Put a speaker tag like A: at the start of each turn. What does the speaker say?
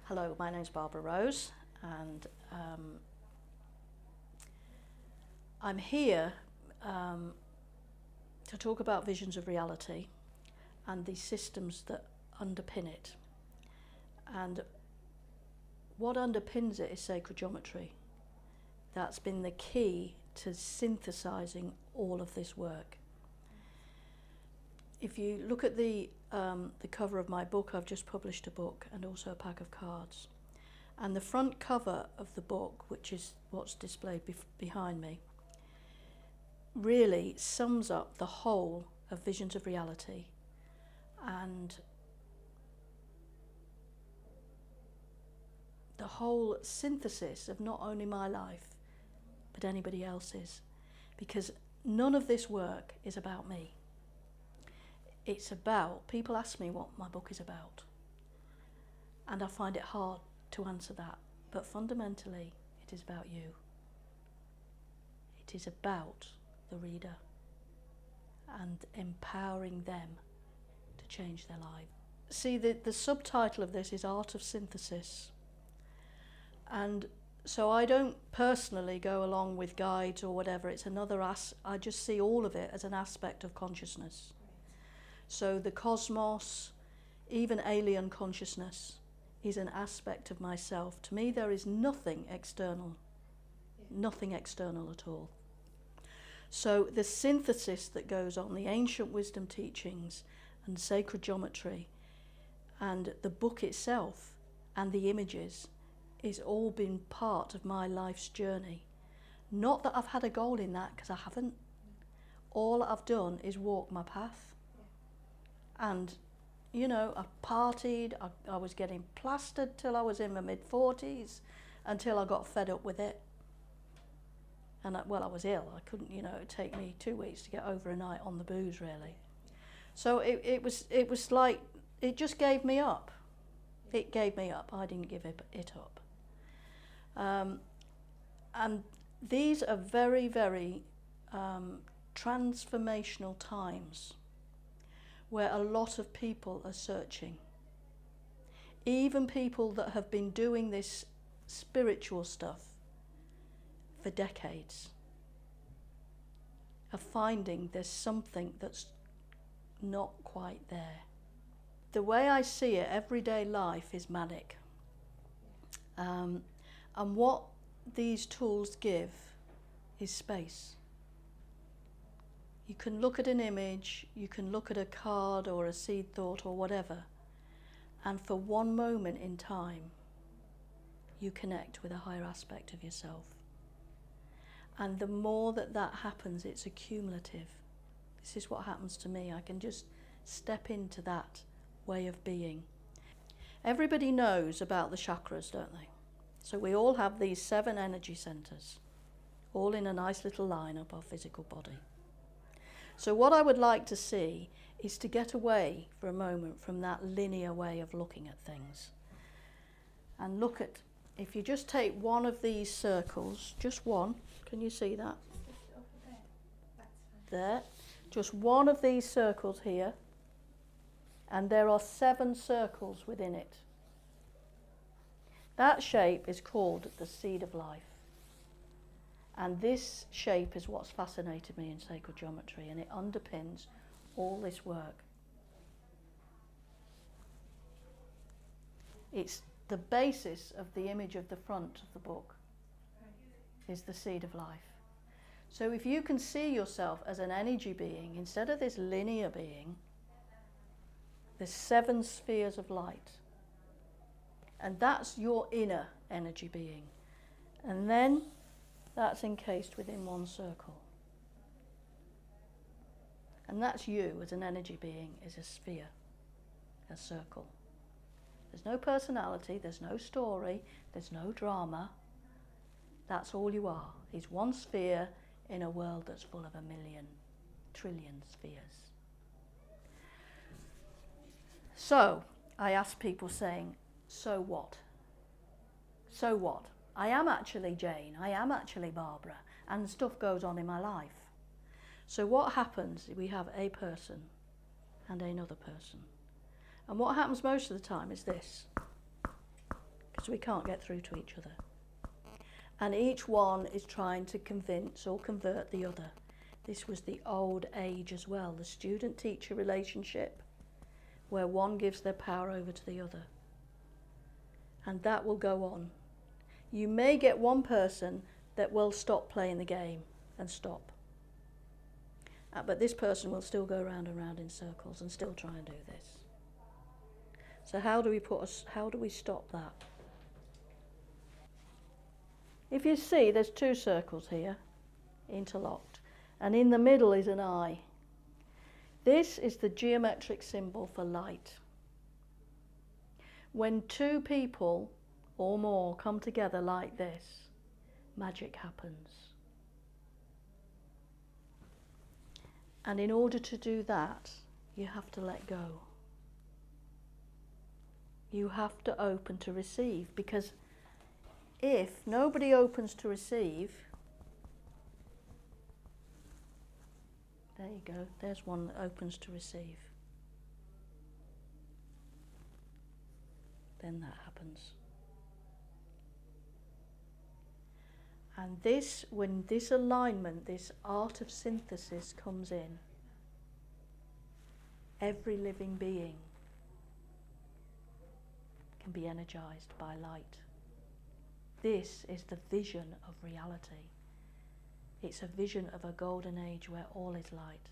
A: Hello, my name's Barbara Rose, and I'm here to talk about visions of reality and the systems that underpin it. And what underpins it is sacred geometry. That's been the key to synthesizing all of this work. If you look at the cover of my book, I've just published a book and also a pack of cards. And the front cover of the book, which is what's displayed behind me, really sums up the whole of Visions of Reality and the whole synthesis of not only my life, but anybody else's. Because none of this work is about me. It's about, people ask me what my book is about, and I find it hard to answer that, but fundamentally it is about you. It is about the reader and empowering them to change their life. See, the subtitle of this is Art of Synthesis, and so I don't personally go along with guides or whatever. It's another I just see all of it as an aspect of consciousness. So the cosmos, even alien consciousness, is an aspect of myself. To me, there is nothing external, nothing external at all. So the synthesis that goes on, the ancient wisdom teachings and sacred geometry, and the book itself and the images, is all been part of my life's journey. Not that I've had a goal in that, because I haven't. All I've done is walk my path. And, you know, I partied, I was getting plastered till I was in my mid-40s, until I got fed up with it. And, I was ill. I couldn't, you know, it'd take me 2 weeks to get over a night on the booze, really. So it was like, it just gave me up. It gave me up. I didn't give it up. And these are very, very transformational times, where a lot of people are searching. Even people that have been doing this spiritual stuff for decades are finding there's something that's not quite there. The way I see it, everyday life is manic. And what these tools give is space. You can look at an image, you can look at a card or a seed thought or whatever, and for one moment in time, you connect with a higher aspect of yourself. And the more that happens, it's accumulative. This is what happens to me. I can just step into that way of being. Everybody knows about the chakras, don't they? So we all have these 7 energy centers, all in a nice little line up our physical body. So what I would like to see is to get away for a moment from that linear way of looking at things. And look at, if you just take one of these circles, just one, can you see that? There, just one of these circles here, and there are 7 circles within it. That shape is called the seed of life. And this shape is what's fascinated me in sacred geometry, and it underpins all this work. It's the basis of the image of the front of the book, is the seed of life. So if you can see yourself as an energy being, instead of this linear being, there's 7 spheres of light. And that's your inner energy being. And then that's encased within one circle. And that's you as an energy being, is a sphere, a circle. There's no personality, there's no story, there's no drama. That's all you are, is one sphere in a world that's full of 1,000,000 trillion spheres. So, I ask people saying, so what? So what? I am actually Jane, I am actually Barbara, and stuff goes on in my life. So what happens, we have a person and another person. And what happens most of the time is this. because we can't get through to each other. And each one is trying to convince or convert the other. This was the old age as well, the student-teacher relationship, where one gives their power over to the other. And that will go on. You may get one person that will stop playing the game and stop. But this person will still go round and round in circles and still try and do this. So how do we stop that? If you see, there's two circles here, interlocked, and in the middle is an eye. This is the geometric symbol for light. When two people or more come together like this, magic happens. And in order to do that, you have to let go. You have to open to receive, because if nobody opens to receive, there you go, there's one that opens to receive. Then that happens. And this, when this alignment, this art of synthesis comes in, every living being can be energized by light. This is the vision of reality. It's a vision of a golden age where all is light.